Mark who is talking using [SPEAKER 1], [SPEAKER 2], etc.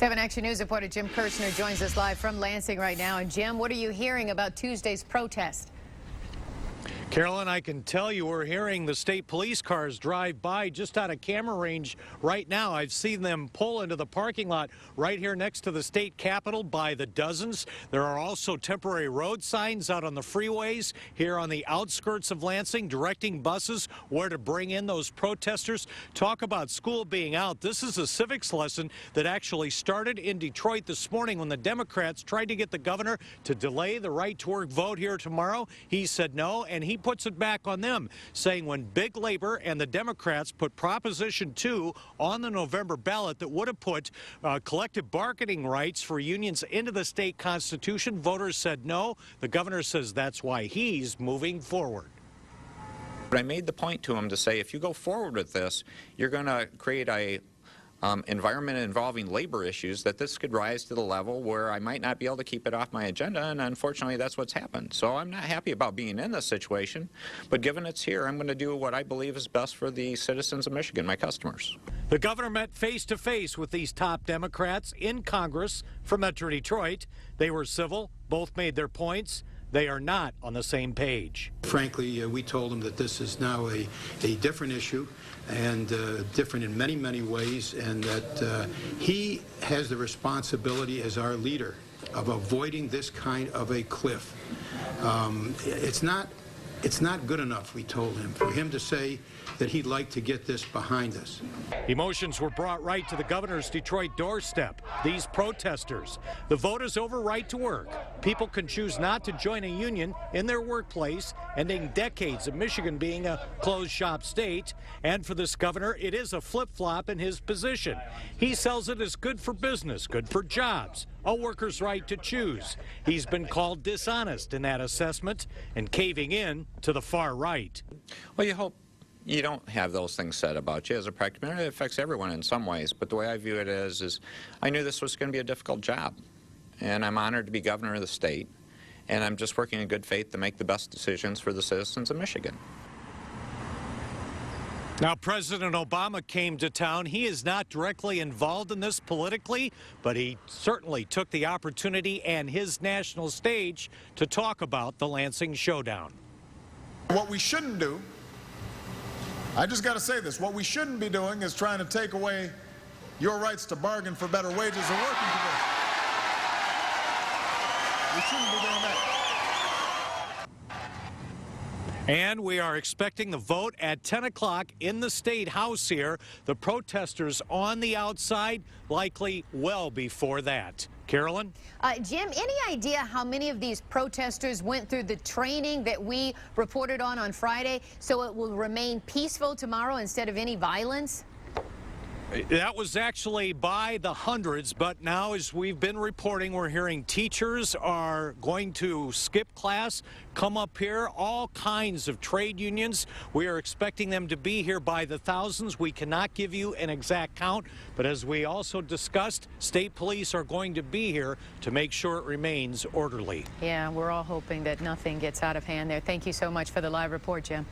[SPEAKER 1] 7 Action News reporter Jim Kirshner joins us live from Lansing right now. And Jim, what are you hearing about Tuesday's protest?
[SPEAKER 2] Carolyn, I can tell you we're hearing the state police cars drive by just out of camera range right now. I've seen them pull into the parking lot right here next to the state capitol by the dozens. There are also temporary road signs out on the freeways here on the outskirts of Lansing, directing buses where to bring in those protesters. Talk about school being out. This is a civics lesson that actually started in Detroit this morning when the Democrats tried to get the governor to delay the right to work vote here tomorrow. He said no, and he puts it back on them, saying when big labor and the Democrats put Proposition 2 on the November ballot that would have put collective bargaining rights for unions into the state constitution, voters said no. The governor says that's why he's moving forward.
[SPEAKER 3] But I made the point to him to say, if you go forward with this, you're going to create a environment involving labor issues that this could rise to the level where I might not be able to keep it off my agenda, and unfortunately that's what's happened. So I'm not happy about being in this situation, but given it's here, I'm going to do what I believe is best for the citizens of Michigan, my customers.
[SPEAKER 2] The governor met face-to-face with these top Democrats in Congress from Metro Detroit. They were civil, both made their points. They are not on the same page.
[SPEAKER 4] Frankly, we told him that this is now a different issue and different in many, many ways, and that he has the responsibility as our leader of avoiding this kind of a cliff. It's not good enough, we told him, for him to say that he'd like to get this behind us.
[SPEAKER 2] Emotions were brought right to the governor's Detroit doorstep. These protesters. The vote is over right to work. People can choose not to join a union in their workplace, ending decades of Michigan being a closed shop state. And for this governor, it is a flip-flop in his position. He sells it as good for business, good for jobs, a worker's right to choose. He's been called dishonest in that assessment and caving in to the far right.
[SPEAKER 3] Well, you hope you don't have those things said about you as a practical matter. It affects everyone in some ways, but the way I view it is I knew this was going to be a difficult job, and I'm honored to be governor of the state, and I'm just working in good faith to make the best decisions for the citizens of Michigan.
[SPEAKER 2] Now, President Obama came to town. He is not directly involved in this politically, but he certainly took the opportunity and his national stage to talk about the Lansing showdown.
[SPEAKER 5] What we shouldn't do, I just got to say this, what we shouldn't be doing is trying to take away your rights to bargain for better wages or working together. We shouldn't be doing that.
[SPEAKER 2] And we are expecting the vote at 10 o'clock in the State House here. The protesters on the outside, likely well before that. Carolyn?
[SPEAKER 1] Jim, any idea how many of these protesters went through the training that we reported on Friday, so it will remain peaceful tomorrow instead of any violence?
[SPEAKER 2] That was actually by the hundreds, but now as we've been reporting, we're hearing teachers are going to skip class, come up here, all kinds of trade unions. We are expecting them to be here by the thousands. We cannot give you an exact count, but as we also discussed, state police are going to be here to make sure it remains orderly.
[SPEAKER 1] Yeah, we're all hoping that nothing gets out of hand there. Thank you so much for the live report, Jim.